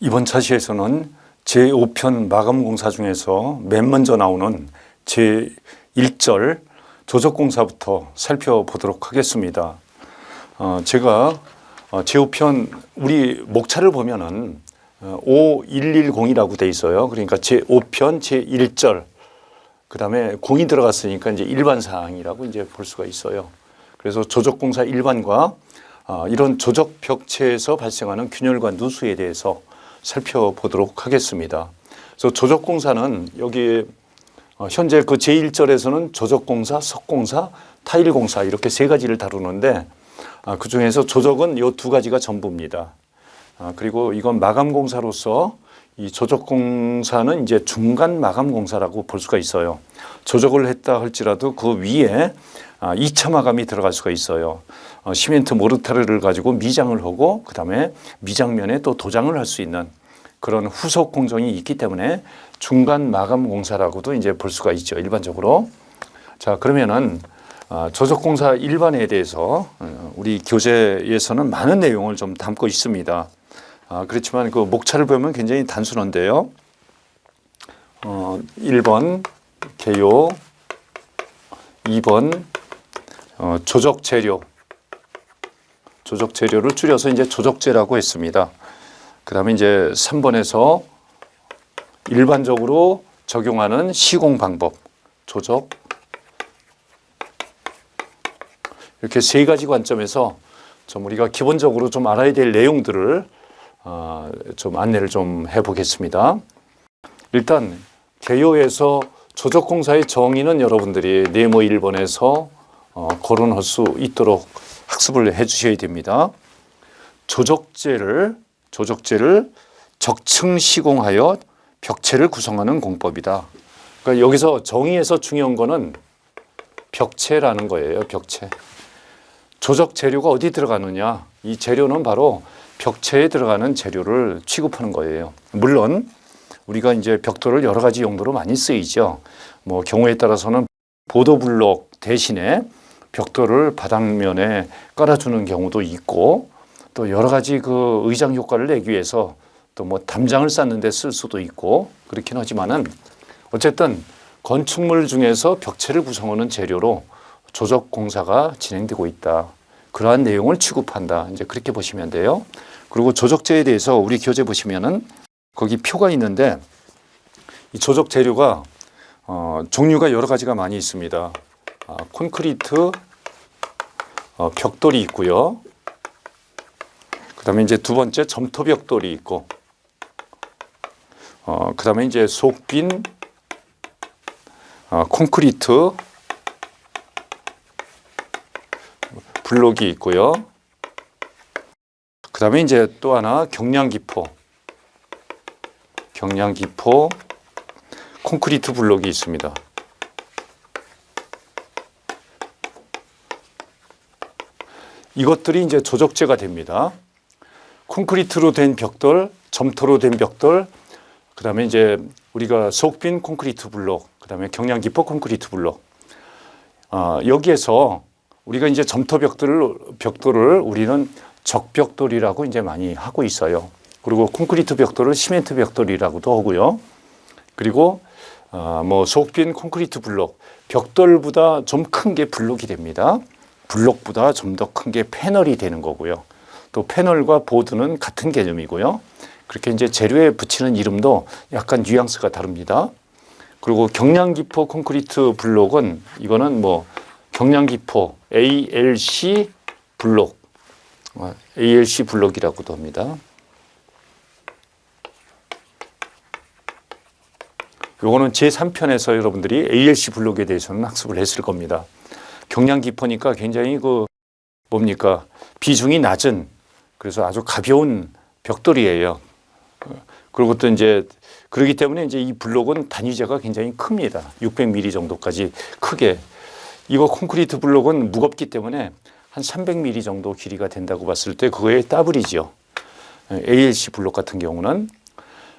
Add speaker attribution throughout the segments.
Speaker 1: 이번 차시에서는 제5편 마감공사 중에서 맨 먼저 나오는 제1절 조적공사부터 살펴보도록 하겠습니다. 제가 제5편 우리 목차를 보면은 5110이라고 돼 있어요. 그러니까 제5편 제1절 그 다음에 공이 들어갔으니까 이제 일반 사항이라고 이제 볼 수가 있어요. 그래서 조적공사 일반과 이런 조적 벽체에서 발생하는 균열과 누수에 대해서 살펴보도록 하겠습니다. 그래서 조적공사는 여기 현재 그 제1절에서는 조적공사, 석공사, 타일공사 이렇게 세 가지를 다루는데 그 중에서 조적은 이 두 가지가 전부입니다. 그리고 이건 마감공사로서 이 조적공사는 이제 중간 마감공사라고 볼 수가 있어요. 조적을 했다 할지라도 그 위에 2차 마감이 들어갈 수가 있어요. 시멘트 모르타르를 가지고 미장을 하고 그 다음에 미장면에 또 도장을 할 수 있는 그런 후속 공정이 있기 때문에 중간 마감 공사라고도 이제 볼 수가 있죠. 일반적으로. 자, 그러면은 조적공사 일반에 대해서 우리 교재에서는 많은 내용을 좀 담고 있습니다. 그렇지만 그 목차를 보면 굉장히 단순한데요. 1번 개요, 2번 조적 재료. 조적 재료를 줄여서 이제 조적재라고 했습니다. 그 다음에 이제 3번에서 일반적으로 적용하는 시공 방법, 조적. 이렇게 세 가지 관점에서 좀 우리가 기본적으로 좀 알아야 될 내용들을 좀 안내를 좀 해보겠습니다. 일단 개요에서 조적공사의 정의는 여러분들이 네모 1번에서 거론할 수 있도록 학습을 해 주셔야 됩니다. 조적재를 적층 시공하여 벽체를 구성하는 공법이다. 그러니까 여기서 정의에서 중요한 거는 벽체라는 거예요. 벽체. 조적 재료가 어디 들어가느냐? 이 재료는 바로 벽체에 들어가는 재료를 취급하는 거예요. 물론 우리가 이제 벽돌을 여러 가지 용도로 많이 쓰이죠. 뭐 경우에 따라서는 보도블록 대신에 벽돌을 바닥면에 깔아주는 경우도 있고 또 여러 가지 그 의장 효과를 내기 위해서 또 뭐 담장을 쌓는 데 쓸 수도 있고 그렇긴 하지만은 어쨌든 건축물 중에서 벽체를 구성하는 재료로 조적 공사가 진행되고 있다. 그러한 내용을 취급한다. 이제 그렇게 보시면 돼요. 그리고 조적재에 대해서 우리 교재 보시면은 거기 표가 있는데 이 조적 재료가 종류가 여러 가지가 많이 있습니다. 콘크리트, 벽돌이 있고요. 그 다음에 이제 두 번째 점토 벽돌이 있고, 그 다음에 이제 속빈, 콘크리트, 블록이 있고요. 그 다음에 이제 또 하나 경량기포, 콘크리트 블록이 있습니다. 이것들이 이제 조적재가 됩니다. 콘크리트로 된 벽돌, 점토로 된 벽돌, 그 다음에 이제 우리가 속빈 콘크리트 블록, 그 다음에 경량기포 콘크리트 블록. 여기에서 우리가 이제 점토 벽돌을 우리는 적벽돌이라고 이제 많이 하고 있어요. 그리고 콘크리트 벽돌을 시멘트 벽돌이라고도 하고요. 그리고 뭐 속빈 콘크리트 블록, 벽돌보다 좀 큰 게 블록이 됩니다. 블록보다 좀 더 큰 게 패널이 되는 거고요. 또 패널과 보드는 같은 개념이고요. 그렇게 이제 재료에 붙이는 이름도 약간 뉘앙스가 다릅니다. 그리고 경량기포 콘크리트 블록은 이거는 뭐 경량기포 ALC 블록, ALC 블록이라고도 합니다. 요거는 제3편에서 여러분들이 ALC 블록에 대해서는 학습을 했을 겁니다. 경량기포니까 굉장히 뭡니까? 비중이 낮은, 그래서 아주 가벼운 벽돌이에요. 그리고 또 이제, 그렇기 때문에 이제 이 블록은 단위재가 굉장히 큽니다. 600mm 정도까지 크게. 이거 콘크리트 블록은 무겁기 때문에 한 300mm 정도 길이가 된다고 봤을 때 그거의 더블이죠. ALC 블록 같은 경우는.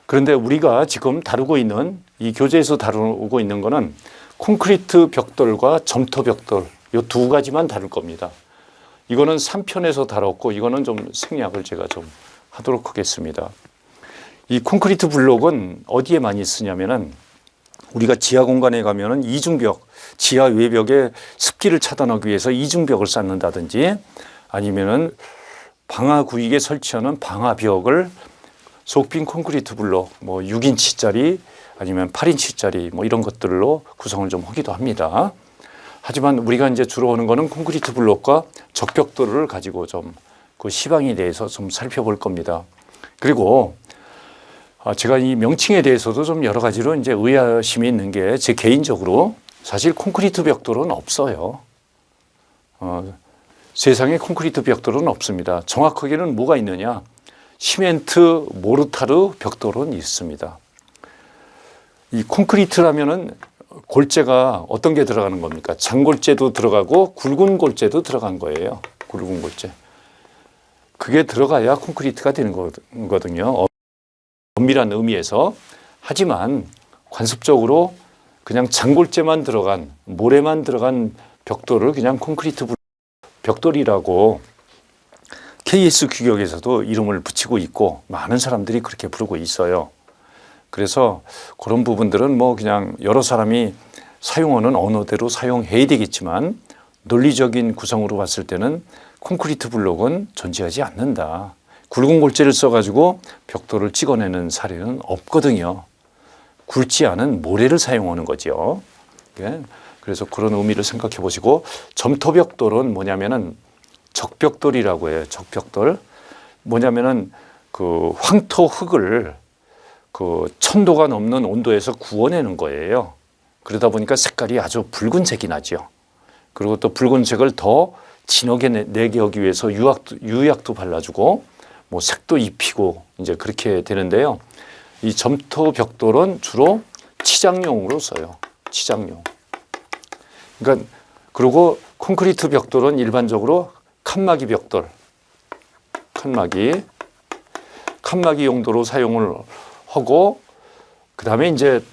Speaker 1: 그런데 우리가 지금 다루고 있는, 이 교재에서 다루고 있는 거는 콘크리트 벽돌과 점토 벽돌, 이 두 가지만 다룰 겁니다. 이거는 3편에서 다뤘고, 이거는 좀 생략을 제가 좀 하도록 하겠습니다. 이 콘크리트 블록은 어디에 많이 쓰냐면은 우리가 지하 공간에 가면은 이중벽, 지하 외벽에 습기를 차단하기 위해서 이중벽을 쌓는다든지 아니면은 방화 구역에 설치하는 방화벽을 속빈 콘크리트 블록 뭐 6인치짜리 아니면 8인치짜리 뭐 이런 것들로 구성을 좀 하기도 합니다. 하지만 우리가 이제 주로 하는 거는 콘크리트 블록과 적벽돌을 가지고 좀 그 시방에 대해서 좀 살펴볼 겁니다. 그리고 제가 이 명칭에 대해서도 좀 여러 가지로 이제 의아심이 있는 게 제 개인적으로 사실 콘크리트 벽돌은 없어요. 세상에 콘크리트 벽돌은 없습니다. 정확하게는 뭐가 있느냐? 시멘트, 모르타르 벽돌은 있습니다. 이 콘크리트라면은 골재가 어떤 게 들어가는 겁니까? 장골재도 들어가고 굵은 골재도 들어간 거예요. 굵은 골재. 그게 들어가야 콘크리트가 되는 거거든요. 엄밀한 의미에서. 하지만 관습적으로 그냥 장골재만 들어간, 모래만 들어간 벽돌을 그냥 콘크리트 벽돌이라고 KS 규격에서도 이름을 붙이고 있고 많은 사람들이 그렇게 부르고 있어요. 그래서 그런 부분들은 뭐 그냥 여러 사람이 사용하는 언어대로 사용해야 되겠지만 논리적인 구성으로 봤을 때는 콘크리트 블록은 존재하지 않는다. 굵은 골재를 써가지고 벽돌을 찍어내는 사례는 없거든요. 굵지 않은 모래를 사용하는 거죠. 예. 그래서 그런 의미를 생각해 보시고 점토벽돌은 뭐냐면은 적벽돌이라고 해요. 적벽돌. 뭐냐면은 그 황토 흙을 그 1000도가 넘는 온도에서 구워내는 거예요. 그러다 보니까 색깔이 아주 붉은색이 나죠. 그리고 또 붉은색을 더 진하게 내게 하기 위해서 유약도 발라주고 뭐 색도 입히고 이제 그렇게 되는데요. 이 점토 벽돌은 주로 치장용으로 써요. 치장용. 그러니까 그리고 콘크리트 벽돌은 일반적으로 칸막이 벽돌, 칸막이 용도로 사용을 하고 그 다음에 이제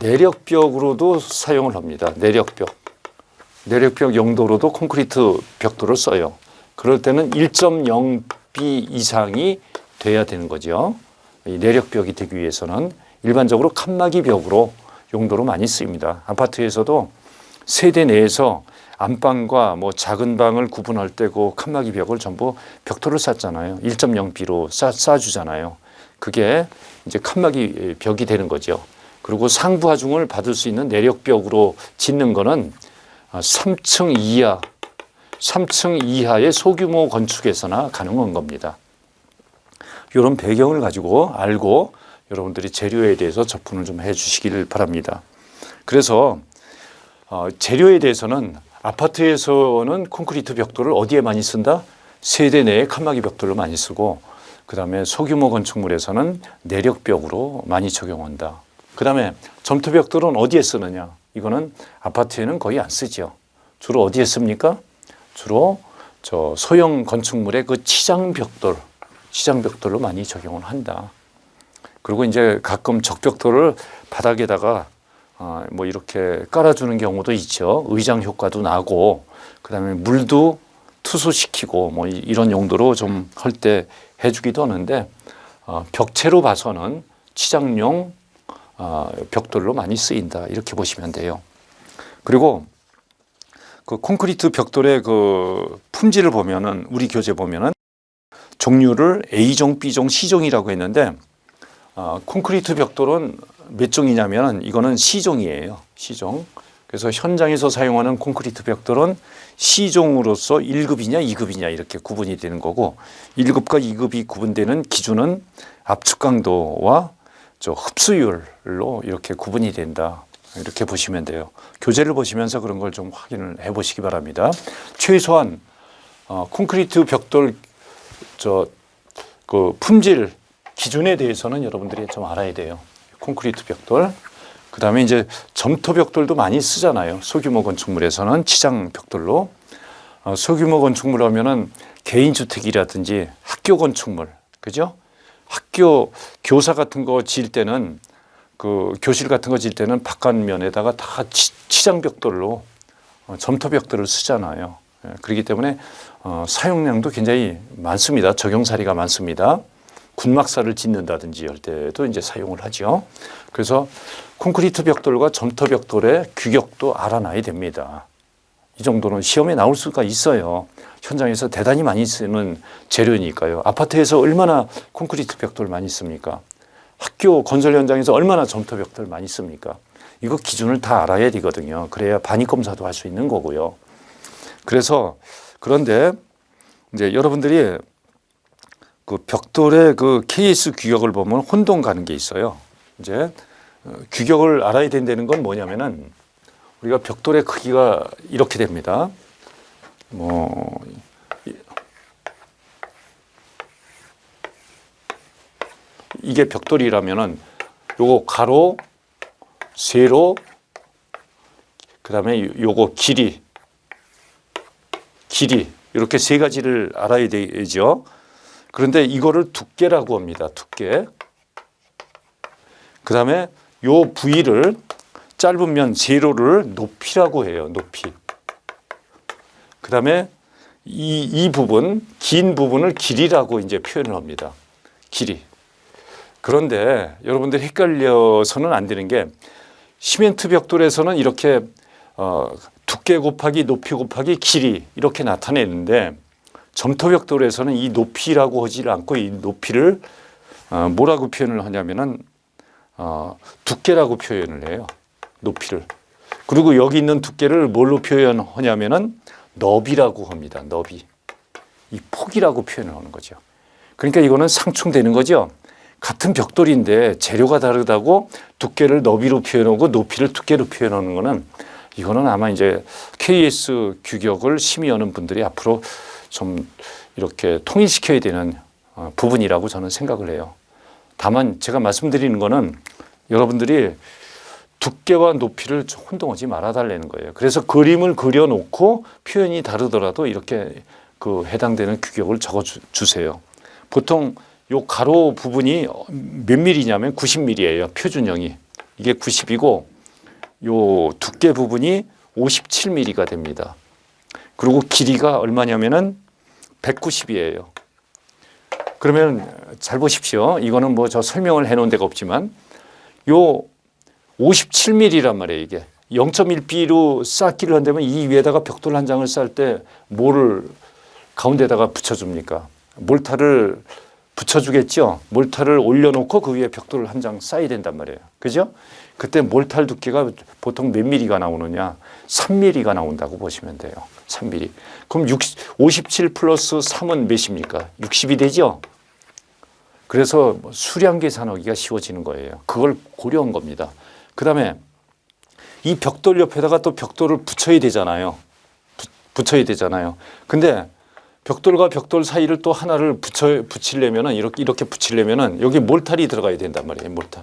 Speaker 1: 내력벽으로도 사용을 합니다. 내력벽 용도로도 콘크리트 벽돌을 써요. 그럴 때는 1.0B 이상이 돼야 되는 거죠. 이 내력벽이 되기 위해서는 일반적으로 칸막이 벽으로 용도로 많이 쓰입니다. 아파트에서도 세대 내에서 안방과 뭐 작은 방을 구분할 때 그 칸막이 벽을 전부 벽돌을 쌌잖아요. 1.0B로 쌓아주잖아요. 그게 이제 칸막이 벽이 되는 거죠. 그리고 상부 하중을 받을 수 있는 내력벽으로 짓는 거는 3층 이하의 소규모 건축에서나 가능한 겁니다. 이런 배경을 가지고 알고 여러분들이 재료에 대해서 접근을 좀 해주시기를 바랍니다. 그래서 재료에 대해서는 아파트에서는 콘크리트 벽돌을 어디에 많이 쓴다? 세대 내에 칸막이 벽돌로 많이 쓰고 그 다음에 소규모 건축물에서는 내력벽으로 많이 적용한다. 그 다음에 점토벽돌은 어디에 쓰느냐? 이거는 아파트에는 거의 안 쓰죠. 주로 어디에 씁니까? 주로 저 소형 건축물의 그 치장벽돌로 많이 적용을 한다. 그리고 이제 가끔 적벽돌을 바닥에다가 뭐 이렇게 깔아주는 경우도 있죠. 의장 효과도 나고 그 다음에 물도 투수시키고 뭐 이런 용도로 좀 할 때 해주기도 하는데 벽체로 봐서는 치장용 벽돌로 많이 쓰인다 이렇게 보시면 돼요. 그리고 그 콘크리트 벽돌의 그 품질을 보면은 우리 교재 보면은 종류를 A종, B종, C종이라고 했는데 콘크리트 벽돌은 몇 종이냐면은 이거는 C종이에요. C종. 그래서 현장에서 사용하는 콘크리트 벽돌은 C종으로서 1급이냐 2급이냐 이렇게 구분이 되는 거고 1급과 2급이 구분되는 기준은 압축 강도와 흡수율로 이렇게 구분이 된다. 이렇게 보시면 돼요. 교재를 보시면서 그런 걸 좀 확인을 해 보시기 바랍니다. 최소한 콘크리트 벽돌 그 품질 기준에 대해서는 여러분들이 좀 알아야 돼요. 콘크리트 벽돌. 그 다음에 이제 점토 벽돌도 많이 쓰잖아요. 소규모 건축물에서는 치장 벽돌로. 소규모 건축물 하면은 개인주택이라든지 학교 건축물, 그죠? 학교 교사 같은 거 지을 때는 그 교실 같은 거 지을 때는 바깥면에다가 다 치장 벽돌로 점토 벽돌을 쓰잖아요. 그렇기 때문에 사용량도 굉장히 많습니다. 적용 사례가 많습니다. 군막사를 짓는다든지 할 때도 이제 사용을 하죠. 그래서 콘크리트 벽돌과 점토 벽돌의 규격도 알아놔야 됩니다. 이 정도는 시험에 나올 수가 있어요. 현장에서 대단히 많이 쓰는 재료니까요. 아파트에서 얼마나 콘크리트 벽돌 많이 씁니까? 학교 건설 현장에서 얼마나 점토 벽돌 많이 씁니까? 이거 기준을 다 알아야 되거든요. 그래야 반입 검사도 할 수 있는 거고요. 그래서 그런데 이제 여러분들이 그 벽돌의 그 KS 규격을 보면 혼동 가는 게 있어요. 이제 규격을 알아야 된다는 건 뭐냐면은 우리가 벽돌의 크기가 이렇게 됩니다. 뭐 이게 벽돌이라면은 요거 가로, 세로, 그다음에 요거 길이 이렇게 세 가지를 알아야 되죠. 그런데 이거를 두께라고 합니다. 두께. 그다음에 요 부위를 짧은 면 세로를 높이라고 해요. 높이. 그다음에 이 부분, 긴 부분을 길이라고 이제 표현을 합니다. 길이. 그런데 여러분들 헷갈려서는 안 되는 게 시멘트 벽돌에서는 이렇게 두께 곱하기 높이 곱하기 길이 이렇게 나타내는데 점토 벽돌에서는 이 높이라고 하지 않고 이 높이를 뭐라고 표현을 하냐면은 두께라고 표현을 해요. 높이를. 그리고 여기 있는 두께를 뭘로 표현하냐면은 너비라고 합니다. 너비. 이 폭이라고 표현을 하는 거죠. 그러니까 이거는 상충되는 거죠. 같은 벽돌인데 재료가 다르다고 두께를 너비로 표현하고 높이를 두께로 표현하는 거는 이거는 아마 이제 KS 규격을 심의하는 분들이 앞으로 좀 이렇게 통일시켜야 되는 부분이라고 저는 생각을 해요. 다만 제가 말씀드리는 거는 여러분들이 두께와 높이를 혼동하지 말아달라는 거예요. 그래서 그림을 그려놓고 표현이 다르더라도 이렇게 그 해당되는 규격을 적어주세요. 보통 요 가로 부분이 몇 밀리냐면 90mm예요. 표준형이. 이게 90이고 요 두께 부분이 57mm가 됩니다. 그리고 길이가 얼마냐면은 190이에요. 그러면 잘 보십시오. 이거는 뭐 저 설명을 해놓은 데가 없지만 요 57mm란 말이에요. 이게 0.1B로 쌓기를 한다면 이 위에다가 벽돌 한 장을 쌓을 때 뭐를 가운데다가 붙여줍니까? 몰타를 붙여주겠죠. 몰타를 올려놓고 그 위에 벽돌 한 장 쌓아야 된단 말이에요. 그죠? 그때 몰탈 두께가 보통 몇 미리가 나오느냐? 3mm가 나온다고 보시면 돼요. 3mm. 그럼 57 플러스 3은 몇입니까? 60이 되죠? 그래서 수량 계산하기가 쉬워지는 거예요. 그걸 고려한 겁니다. 그 다음에 이 벽돌 옆에다가 또 벽돌을 붙여야 되잖아요. 붙여야 되잖아요. 근데 벽돌과 벽돌 사이를 또 하나를 붙이려면은 이렇게 붙이려면은 여기 몰탈이 들어가야 된단 말이에요. 몰탈.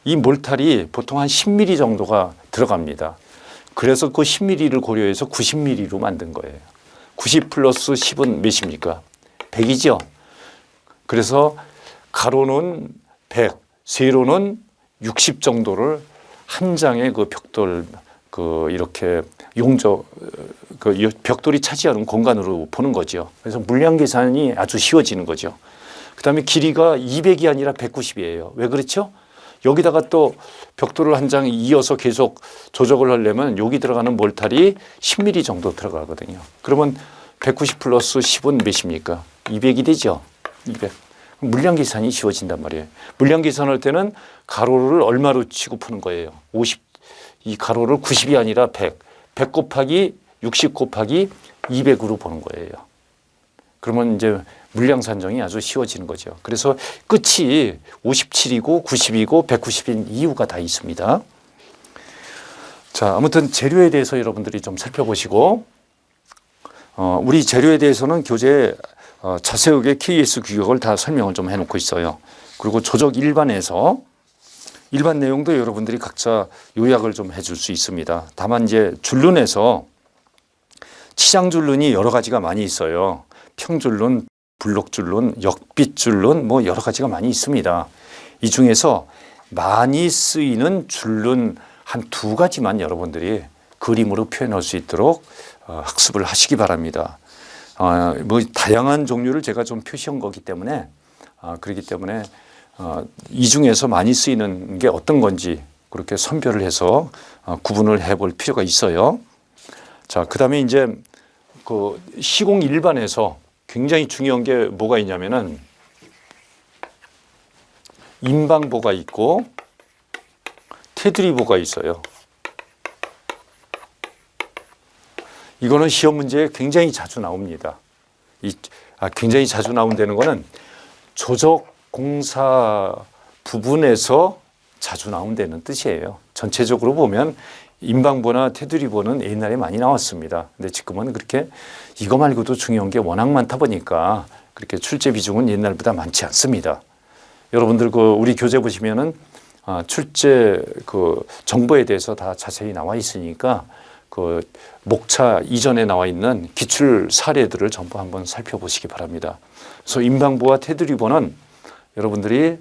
Speaker 1: 이 몰탈이 보통 한 10mm 정도가 들어갑니다. 그래서 그 10mm를 고려해서 90mm로 만든 거예요. 90 플러스 10은 몇입니까? 100이죠. 그래서 가로는 100, 세로는 60 정도를 한 장의 그 벽돌 그 이렇게 용접 그 벽돌이 차지하는 공간으로 보는 거죠. 그래서 물량 계산이 아주 쉬워지는 거죠. 그다음에 길이가 200이 아니라 190이에요. 왜 그렇죠? 여기다가 또 벽돌을 한 장 이어서 계속 조적을 하려면 여기 들어가는 몰탈이 10mm 정도 들어가거든요. 그러면 190 플러스 10은 몇입니까? 200이 되죠. 200. 물량 계산이 쉬워진단 말이에요. 물량 계산할 때는 가로를 얼마로 치고 푸는 거예요? 50. 이 가로를 90이 아니라 100. 100 곱하기 60 곱하기 200으로 보는 거예요. 그러면 이제 물량 산정이 아주 쉬워지는 거죠. 그래서 끝이 57이고 90이고 190인 이유가 다 있습니다. 자, 아무튼 재료에 대해서 여러분들이 좀 살펴보시고 우리 재료에 대해서는 교재에 자세하게 KS 규격을 다 설명을 좀 해놓고 있어요. 그리고 조적 일반에서 일반 내용도 여러분들이 각자 요약을 좀 해줄 수 있습니다. 다만 이제 줄눈에서 치장줄눈이 여러 가지가 많이 있어요. 평줄눈, 블록줄눈, 역빛줄눈 뭐 여러 가지가 많이 있습니다. 이 중에서 많이 쓰이는 줄눈 한 두 가지만 여러분들이 그림으로 표현할 수 있도록 학습을 하시기 바랍니다. 뭐 다양한 종류를 제가 좀 표시한 거기 때문에 그렇기 때문에 이 중에서 많이 쓰이는 게 어떤 건지 그렇게 선별을 해서 구분을 해볼 필요가 있어요. 자, 그다음에 이제 그 시공 일반에서 굉장히 중요한 게 뭐가 있냐면은 임방보가 있고 테두리보가 있어요. 이거는 시험 문제에 굉장히 자주 나옵니다. 굉장히 자주 나온다는 거는 조적 공사 부분에서 자주 나온다는 뜻이에요. 전체적으로 보면 임방보나 테두리보는 옛날에 많이 나왔습니다. 근데 지금은 그렇게 이거 말고도 중요한 게 워낙 많다 보니까 그렇게 출제 비중은 옛날보다 많지 않습니다. 여러분들 우리 교재 보시면은 출제 정보에 대해서 다 자세히 나와 있으니까 목차 이전에 나와 있는 기출 사례들을 전부 한번 살펴보시기 바랍니다. 그래서 임방보와 테두리보는 여러분들이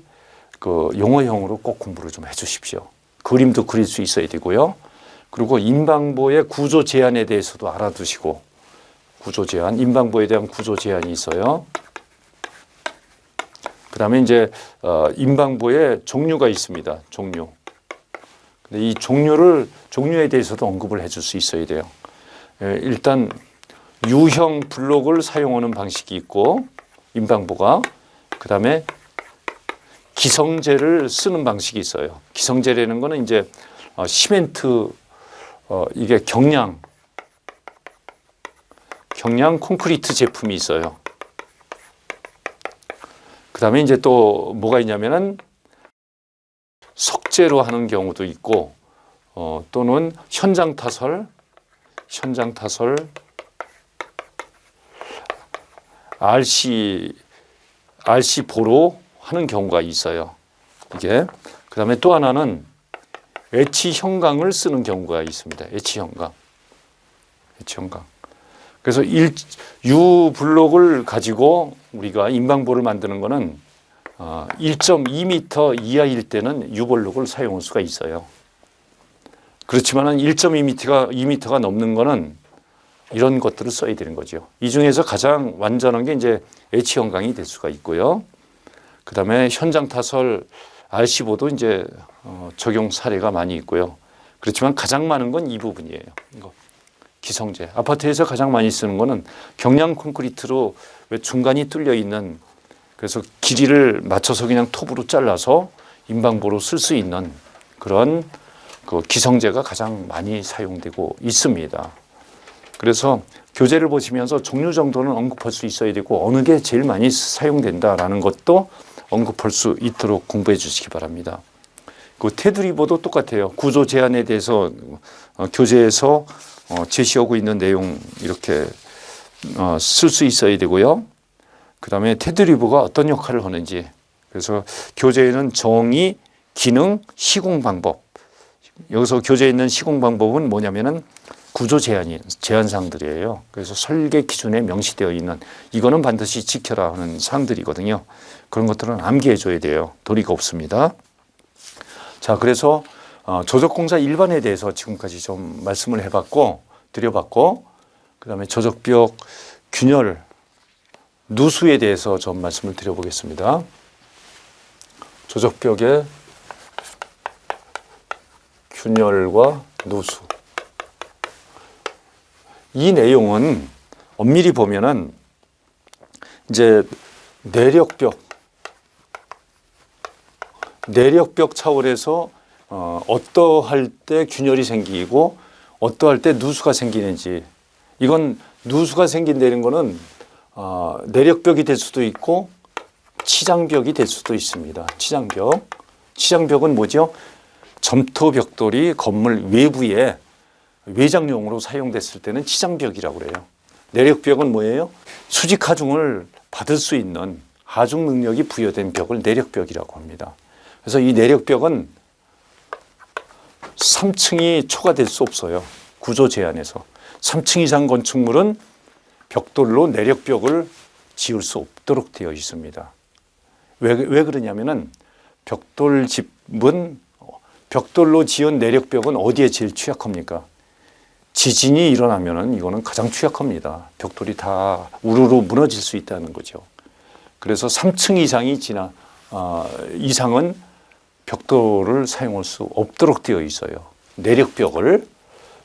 Speaker 1: 용어형으로 꼭 공부를 좀 해주십시오. 그림도 그릴 수 있어야 되고요. 그리고 임방보의 구조 제한에 대해서도 알아두시고, 구조 제한, 임방보에 대한 구조 제한이 있어요. 그 다음에 이제 임방보의 종류가 있습니다. 종류. 근데 이 종류에 대해서도 언급을 해줄 수 있어야 돼요. 일단 유형 블록을 사용하는 방식이 있고 임방보가, 그 다음에 기성재를 쓰는 방식이 있어요. 기성재라는 거는 이제 시멘트, 이게 경량 콘크리트 제품이 있어요. 그 다음에 이제 또 뭐가 있냐면은 석재로 하는 경우도 있고, 또는 현장 타설, RC보로 하는 경우가 있어요. 이게. 그 다음에 또 하나는 엣지 형광을 쓰는 경우가 있습니다. 엣지 형광. 그래서 U 블록을 가지고 우리가 임방보를 만드는 거는 1.2m 이하일 때는 U 블록을 사용할 수가 있어요. 그렇지만은 1.2m가 넘는 거는 이런 것들을 써야 되는 거죠. 이 중에서 가장 완전한 게 이제 엣지 형광이 될 수가 있고요. 그 다음에 현장 타설 RC보도 이제 적용 사례가 많이 있고요. 그렇지만 가장 많은 건 이 부분이에요. 이거 기성재. 아파트에서 가장 많이 쓰는 거는 경량 콘크리트로 왜 중간이 뚫려 있는, 그래서 길이를 맞춰서 그냥 톱으로 잘라서 임방보로 쓸 수 있는 그런 기성재가 가장 많이 사용되고 있습니다. 그래서 교재를 보시면서 종류 정도는 언급할 수 있어야 되고 어느 게 제일 많이 사용된다라는 것도 언급할 수 있도록 공부해 주시기 바랍니다. 테두리보도 똑같아요. 구조 제한에 대해서 교재에서 제시하고 있는 내용 이렇게 쓸 수 있어야 되고요. 그 다음에 테두리보가 어떤 역할을 하는지, 그래서 교재에는 정의, 기능, 시공 방법, 여기서 교재에 있는 시공 방법은 뭐냐면은 구조 제한사항들이에요. 그래서 설계 기준에 명시되어 있는, 이거는 반드시 지켜라 하는 사항들이거든요. 그런 것들은 암기해 줘야 돼요. 도리가 없습니다. 자, 그래서 조적공사 일반에 대해서 지금까지 좀 말씀을 드려봤고, 그 다음에 조적벽 균열, 누수에 대해서 좀 말씀을 드려보겠습니다. 조적벽의 균열과 누수. 이 내용은 엄밀히 보면은 이제 내력벽 차원에서 어떠할 때 균열이 생기고 어떠할 때 누수가 생기는지, 이건 누수가 생긴다는 거는 내력벽이 될 수도 있고 치장벽이 될 수도 있습니다. 치장벽은 뭐죠? 점토 벽돌이 건물 외부에 외장용으로 사용됐을 때는 치장벽이라고 그래요. 내력벽은 뭐예요? 수직 하중을 받을 수 있는 하중 능력이 부여된 벽을 내력벽이라고 합니다. 그래서 이 내력벽은 3층이 초과될 수 없어요. 구조 제한에서. 3층 이상 건축물은 벽돌로 내력벽을 지을 수 없도록 되어 있습니다. 왜 그러냐면은 벽돌로 지은 내력벽은 어디에 제일 취약합니까? 지진이 일어나면은 이거는 가장 취약합니다. 벽돌이 다 우르르 무너질 수 있다는 거죠. 그래서 3층 이상은 벽돌을 사용할 수 없도록 되어 있어요. 내력벽을.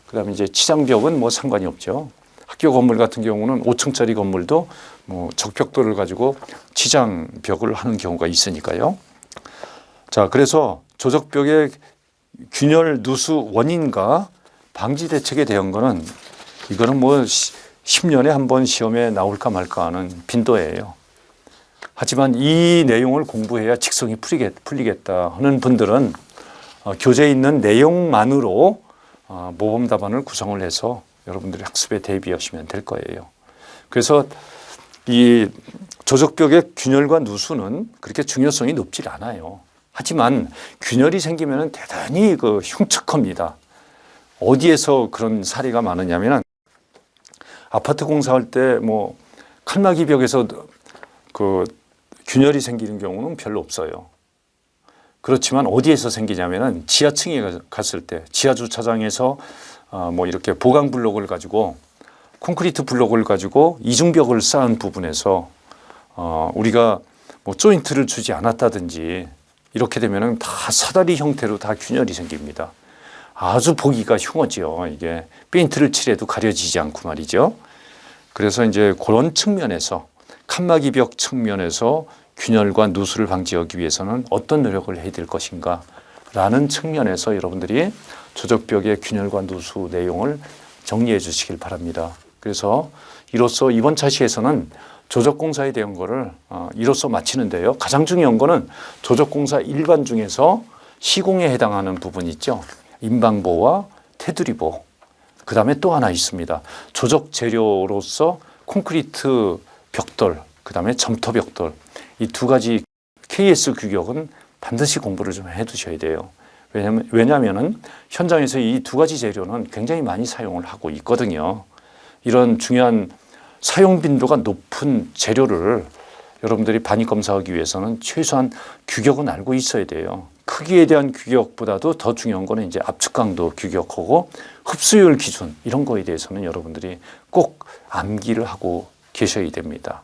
Speaker 1: 그다음에 이제 치장벽은 뭐 상관이 없죠. 학교 건물 같은 경우는 5층짜리 건물도 뭐 적벽돌을 가지고 치장벽을 하는 경우가 있으니까요. 자, 그래서 조적벽의 균열 누수 원인과 방지 대책에 대한 거는 이거는 뭐 10년에 한 번 시험에 나올까 말까 하는 빈도예요. 하지만 이 내용을 공부해야 직성이 풀리겠다 하는 분들은 교재에 있는 내용만으로 모범 답안을 구성을 해서 여러분들이 학습에 대비하시면 될 거예요. 그래서 이 조적벽의 균열과 누수는 그렇게 중요성이 높지 않아요. 하지만 균열이 생기면 대단히 흉측합니다. 어디에서 그런 사례가 많으냐면 아파트 공사할 때 뭐 칸막이 벽에서 균열이 생기는 경우는 별로 없어요. 그렇지만 어디에서 생기냐면은 지하층에 갔을 때 지하 주차장에서 뭐 이렇게 보강 블록을 가지고 콘크리트 블록을 가지고 이중벽을 쌓은 부분에서 우리가 뭐 조인트를 주지 않았다든지 이렇게 되면은 다 사다리 형태로 다 균열이 생깁니다. 아주 보기가 흉하죠. 이게 페인트를 칠해도 가려지지 않고 말이죠. 그래서 이제 그런 측면에서 칸막이 벽 측면에서 균열과 누수를 방지하기 위해서는 어떤 노력을 해야 될 것인가 라는 측면에서 여러분들이 조적벽의 균열과 누수 내용을 정리해 주시길 바랍니다. 그래서 이로써 이번 차시에서는 조적공사에 대한 거를 이로써 마치는데요. 가장 중요한 거는 조적공사 일반 중에서 시공에 해당하는 부분이 있죠. 인방보와 테두리보. 그 다음에 또 하나 있습니다. 조적 재료로서 콘크리트 벽돌, 그 다음에 점토 벽돌. 이 두 가지 KS 규격은 반드시 공부를 좀 해 두셔야 돼요. 왜냐하면 현장에서 이 두 가지 재료는 굉장히 많이 사용을 하고 있거든요. 이런 중요한 사용 빈도가 높은 재료를 여러분들이 반입 검사하기 위해서는 최소한 규격은 알고 있어야 돼요. 크기에 대한 규격보다도 더 중요한 거는 이제 압축 강도 규격하고 흡수율 기준 이런 거에 대해서는 여러분들이 꼭 암기를 하고 계셔야 됩니다.